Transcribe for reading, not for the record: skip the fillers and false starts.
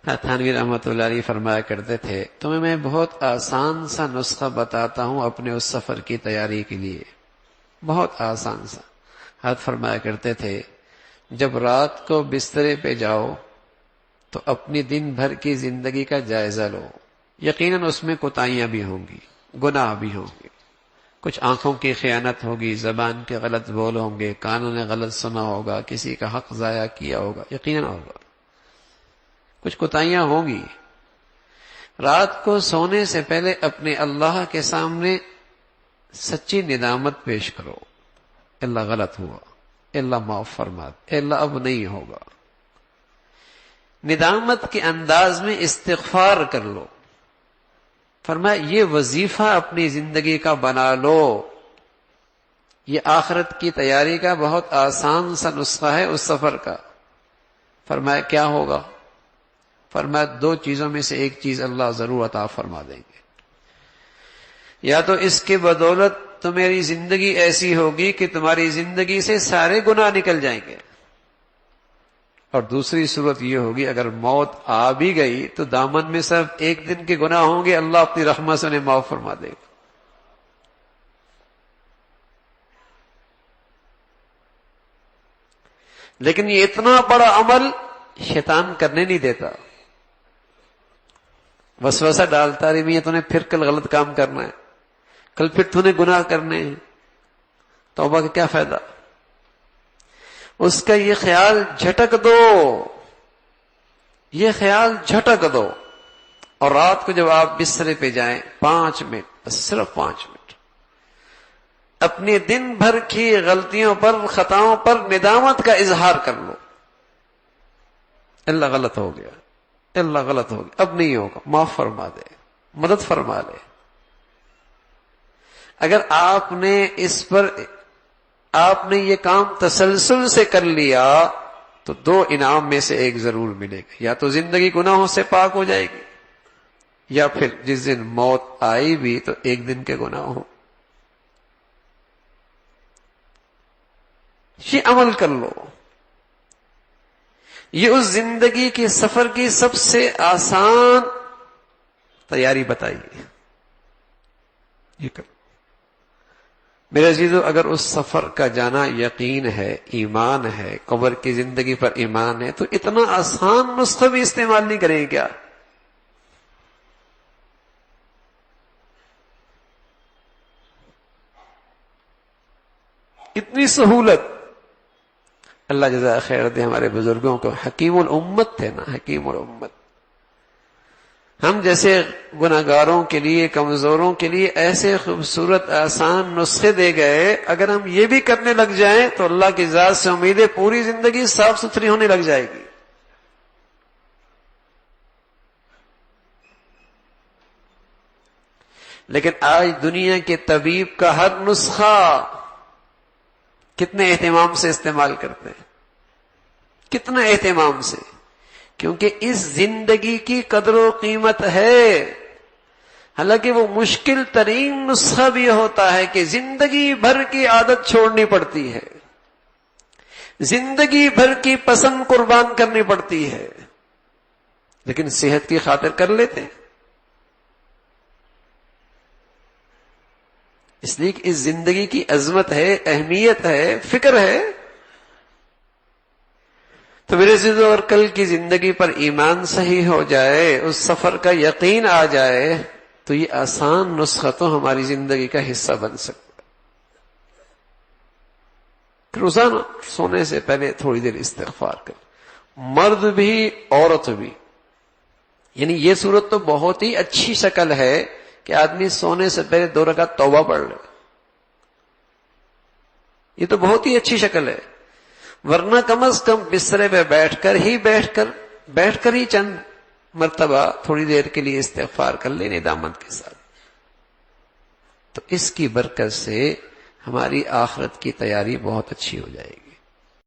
تھانوی رحمۃ اللہ علیہ فرمایا کرتے تھے تمہیں میں بہت آسان سا نسخہ بتاتا ہوں اپنے اس سفر کی تیاری کے لیے، بہت آسان سا۔ حضرت فرمایا کرتے تھے جب رات کو بسترے پہ جاؤ تو اپنی دن بھر کی زندگی کا جائزہ لو، یقیناً اس میں کوتاہیاں بھی ہوں گی، گناہ بھی ہوں گے، کچھ آنکھوں کی خیانت ہوگی، زبان کے غلط بول ہوں گے، کانوں نے غلط سنا ہوگا، کسی کا حق ضائع کیا ہوگا، یقیناً ہوگا، کچھ کوتاہیاں ہوں گی۔ رات کو سونے سے پہلے اپنے اللہ کے سامنے سچی ندامت پیش کرو، اللہ غلط ہوا، اللہ معاف فرما دے، اللہ اب نہیں ہوگا۔ ندامت کے انداز میں استغفار کر لو۔ فرمایا یہ وظیفہ اپنی زندگی کا بنا لو، یہ آخرت کی تیاری کا بہت آسان سا نسخہ ہے اس سفر کا۔ فرمایا کیا ہوگا؟ فرمایا دو چیزوں میں سے ایک چیز اللہ ضرور عطا فرما دیں گے، یا تو اس کے بدولت تمہاری زندگی ایسی ہوگی کہ تمہاری زندگی سے سارے گناہ نکل جائیں گے، اور دوسری صورت یہ ہوگی اگر موت آ بھی گئی تو دامن میں صرف ایک دن کے گناہ ہوں گے، اللہ اپنی رحمت سے انہیں معاف فرما دے گا۔ لیکن یہ اتنا بڑا عمل شیطان کرنے نہیں دیتا، وسوسہ ڈالتا رہی تو نے پھر کل غلط کام کرنا ہے، کل پھر تو نے گناہ کرنے ہیں، توبہ کا کیا فائدہ؟ اس کا یہ خیال جھٹک دو، یہ خیال جھٹک دو، اور رات کو جب آپ بسترے پہ جائیں 5 منٹ، بس صرف 5 منٹ اپنے دن بھر کی غلطیوں پر، خطاؤں پر ندامت کا اظہار کر لو۔ اللہ غلط ہو گیا، اللہ غلط ہو گیا، اب نہیں ہوگا، معاف فرما دے، مدد فرما لے۔ اگر آپ نے یہ کام تسلسل سے کر لیا تو 2 انعام میں سے ایک ضرور ملے گا، یا تو زندگی گناہوں سے پاک ہو جائے گی، یا پھر جس دن موت آئی بھی تو ایک دن کے گناہ ہوں۔ یہ عمل کر لو، یہ اس زندگی کے سفر کی سب سے آسان تیاری بتائیے، یہ کرو میرے عزیزو۔ اگر اس سفر کا جانا یقین ہے، ایمان ہے، قبر کی زندگی پر ایمان ہے، تو اتنا آسان نسخہ بھی استعمال نہیں کریں کیا؟ اتنی سہولت، اللہ جزائے خیر دے ہمارے بزرگوں کو، حکیم الامت تھے نا، حکیم الامت۔ ہم جیسے گناہگاروں کے لیے، کمزوروں کے لیے ایسے خوبصورت آسان نسخے دے گئے، اگر ہم یہ بھی کرنے لگ جائیں تو اللہ کی ذات سے امید ہے پوری زندگی صاف ستھری ہونے لگ جائے گی۔ لیکن آج دنیا کے طبیب کا ہر نسخہ کتنے اہتمام سے استعمال کرتے ہیں، کتنا اہتمام سے، کیونکہ اس زندگی کی قدر و قیمت ہے۔ حالانکہ وہ مشکل ترین نسخہ بھی ہوتا ہے کہ زندگی بھر کی عادت چھوڑنی پڑتی ہے، زندگی بھر کی پسند قربان کرنی پڑتی ہے، لیکن صحت کی خاطر کر لیتے ہیں۔ اس لیے کہ اس زندگی کی عظمت ہے، اہمیت ہے، فکر ہے۔ تو میرے عزیزو، اور کل کی زندگی پر ایمان صحیح ہو جائے، اس سفر کا یقین آ جائے، تو یہ آسان نسخہ تو ہماری زندگی کا حصہ بن سکتا ہے۔ روزانہ سونے سے پہلے تھوڑی دیر استغفار کر، مرد بھی عورت بھی۔ یعنی یہ صورت تو بہت ہی اچھی شکل ہے کہ آدمی سونے سے پہلے 2 رکعت توبہ پڑھ لے، یہ تو بہت ہی اچھی شکل ہے۔ ورنہ کم از کم بسترے پہ بیٹھ کر ہی چند مرتبہ تھوڑی دیر کے لیے استغفار کر لے ندامت کے ساتھ، تو اس کی برکت سے ہماری آخرت کی تیاری بہت اچھی ہو جائے گی۔